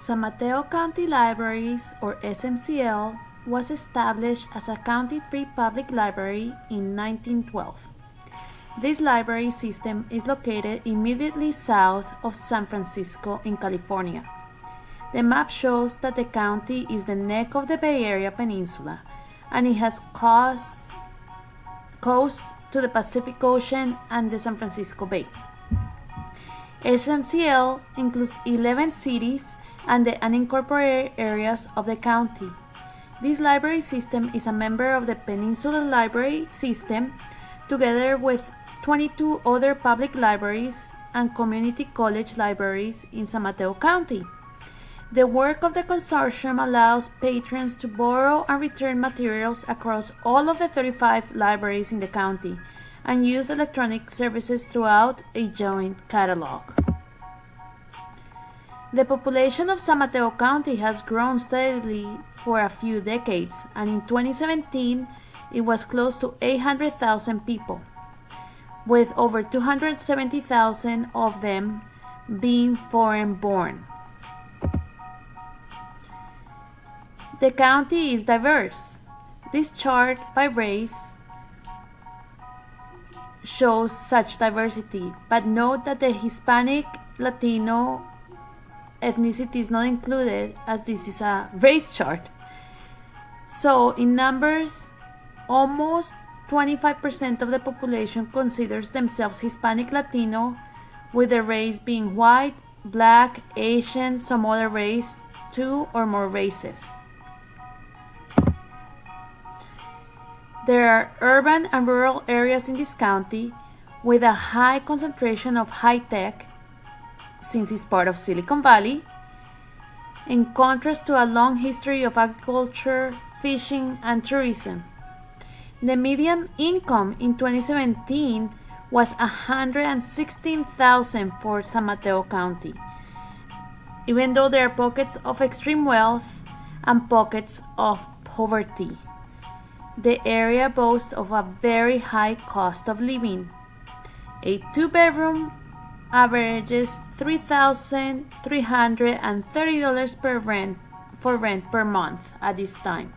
San Mateo County Libraries, or SMCL, was established as a county-free public library in 1912. This library system is located immediately south of San Francisco in California. The map shows that the county is the neck of the Bay Area Peninsula, and it has coasts to the Pacific Ocean and the San Francisco Bay. SMCL includes 11 cities and the unincorporated areas of the county. This library system is a member of the Peninsula Library System, together with 22 other public libraries and community college libraries in San Mateo County. The work of the consortium allows patrons to borrow and return materials across all of the 35 libraries in the county and use electronic services throughout a joint catalog. The population of San Mateo County has grown steadily for a few decades, and in 2017 it was close to 800,000 people, with over 270,000 of them being foreign-born. The county is diverse. This chart by race shows such diversity, but note that the Hispanic, Latino ethnicity is not included, as this is a race chart. So in numbers, almost 25% of the population considers themselves Hispanic Latino, with the race being white, black, Asian, some other race, 2 or more races. There are urban and rural areas in this county with a high concentration of high tech, since it's part of Silicon Valley, in contrast to a long history of agriculture, fishing, and tourism. The median income in 2017 was $116,000 for San Mateo County, even though there are pockets of extreme wealth and pockets of poverty. The area boasts of a very high cost of living. A 2-bedroom averages $3,330 for rent per month at this time.